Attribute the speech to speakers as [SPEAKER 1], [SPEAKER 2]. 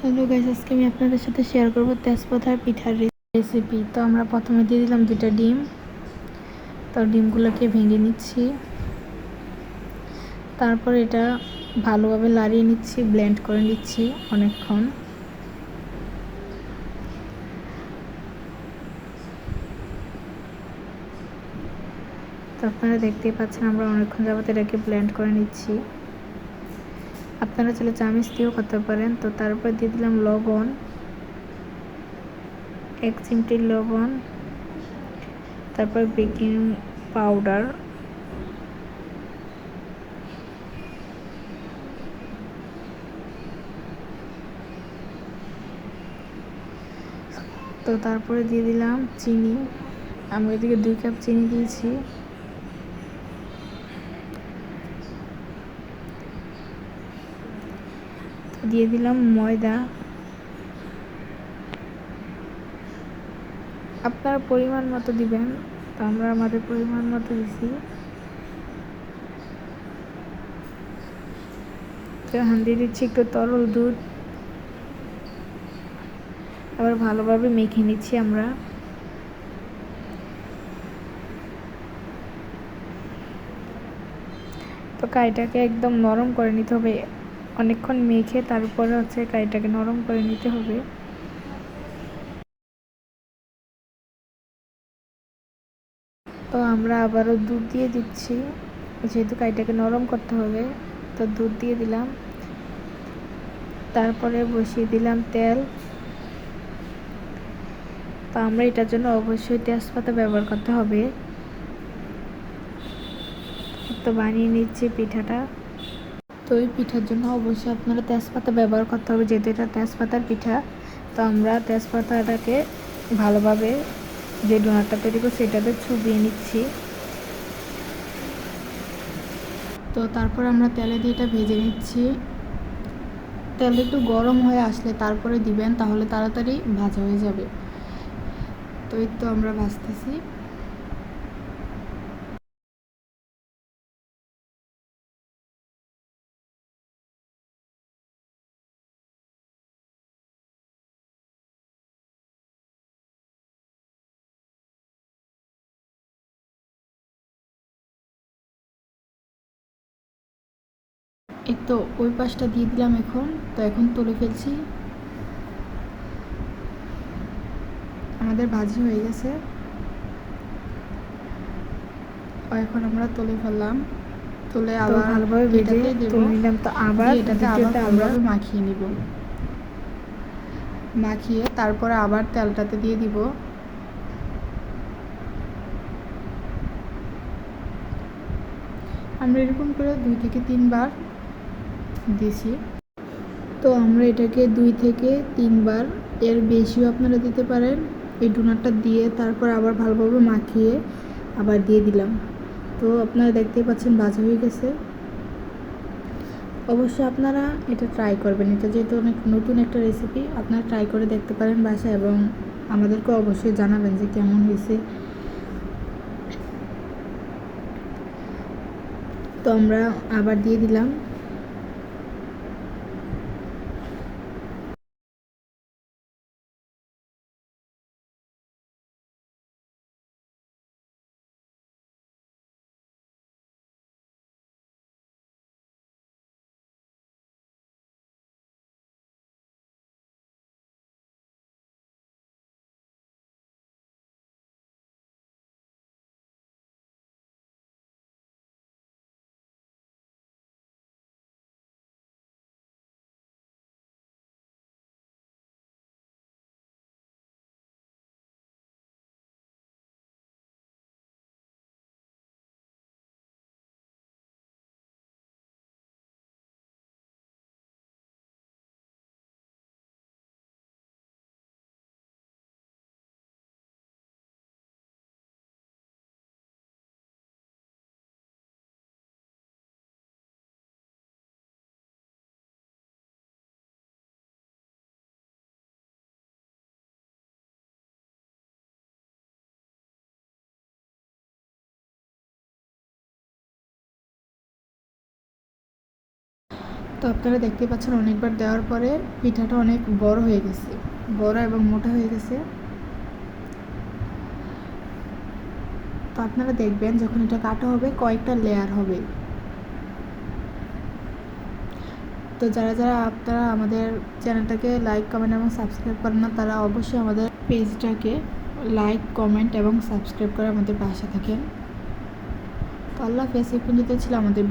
[SPEAKER 1] Hello guys, আজকে আমি আপনাদের সাথে শেয়ার করব তেজপাতার পিঠার রেসিপি। তো আমরা প্রথমে দিয়ে দিলাম 2টা ডিম। তো ডিমগুলোকে ভেঙে নিচ্ছি, তারপর এটা ভালোভাবে লাড়িয়ে নিচ্ছি, ব্লেন্ড করে নিচ্ছি অনেকক্ষণ। তো আপনারা দেখতেই পাচ্ছেন আমরা অনেকক্ষণ যাবত এটাকে ব্লেন্ড করে নিচ্ছি। আপনারা চাইলে চামচ দিয়েও করতে পারেন। তো তারপর দিয়ে দিলাম লবণ, 1 চিমটি লবণ, তারপর বেকিং পাউডার, তো তারপরে দিয়ে দিলাম চিনি। আমি এদিকে 2 কাপ চিনি দিয়েছি। দিয়ে দিলাম ময়দা, আপনার পরিমাণ মতো দিবেন। তো আমরা আমাদের পরিমাণ মতো দিছি। তো এখন দিয়ে দিচ্ছি একটু তরল দুধ, আবার ভালোভাবে মেখে নিচ্ছি আমরা। তো কাইটাকে একদম নরম করে নিতে হবে, অনেকক্ষণ মেখে তারপরে কাইটাকে নরম করে নিতে হবে। তো আমরা আবারও দুধ দিয়ে দিচ্ছি, যেহেতু কাইটাকে নরম করতে হবে। তো দুধ দিয়ে দিলাম, তারপরে বসিয়ে দিলাম তেল। তো আমরা এটার জন্য অবশ্যই তেজপাতা ব্যবহার করতে হবে। তো বানিয়ে নিচ্ছি পিঠাটা। তো এই পিঠার জন্য অবশ্যই আপনারা তেজপাতা ব্যবহার করতে হবে, যেহেতু এটা তেজপাতার পিঠা। তো আমরা তেজপাতাটাকে ভালোভাবে যে ডোনাটটা তৈরি করছি সেটাতে চুবিয়ে নিচ্ছি। তো তারপর আমরা তেলে দিয়ে এটা ভেজে নিচ্ছি। তেল একটু গরম হয়ে আসলে তারপরে দিবেন, তাহলে তাড়াতাড়ি ভাজা হয়ে যাবে। তো এই তো আমরা ভাজতেছি। এই তো ওই পাশটা দিয়ে দিলাম এখন। তো এখন তুলে ফেলছি, আমাদের ভাজি হয়ে গেছে। এখন আমরা তুলে ফেললাম, তুলে আবার ভালোভাবে ভেজে তুলে নিলাম। তো আবার এটাতে আবার ভালোভাবে মাখিয়ে নিব, মাখিয়ে তারপরে আবার তেলটাতে দিয়ে দিব। আমরা এরকম করে 2 থেকে 3 বার দিছি। তো আমরা এটাকে 2 থেকে 3 বার, এর বেশিও আপনারা দিতে পারেন। এই ডোনাটটা দিয়ে তারপর আবার ভালোভাবে মাখিয়ে আবার দিয়ে দিলাম। তো আপনারা দেখতেই পাচ্ছেন ভাজা হয়ে গেছে। অবশ্যই আপনারা এটা ট্রাই করবেন, এটা যেহেতু অনেক নতুন একটা রেসিপি, আপনারা ট্রাই করে দেখতে পারেন বাসায় এবং আমাদেরকে অবশ্যই জানাবেন যে কেমন হয়েছে। তো আমরা আবার দিয়ে দিলাম। তো আপনারা দেখতে পাচ্ছেন অনেকবার দেওয়ার পরে পিঠাটা অনেক বড় হয়ে গেছে, বড় এবং মোটা হয়ে গেছে। তো আপনারা দেখবেন যখন এটা কাটা হবে কয়েকটা লেয়ার হবে। তো যারা যারা আপনারা আমাদের চ্যানেলটাকে লাইক কমেন্ট এবং সাবস্ক্রাইব করেন না, তারা অবশ্যই আমাদের পেজটাকে লাইক কমেন্ট এবং সাবস্ক্রাইব করে আমাদের পাশে থাকেন। তো আল্লাহ হাফেজ। এই পর্যন্ত ছিল আমাদের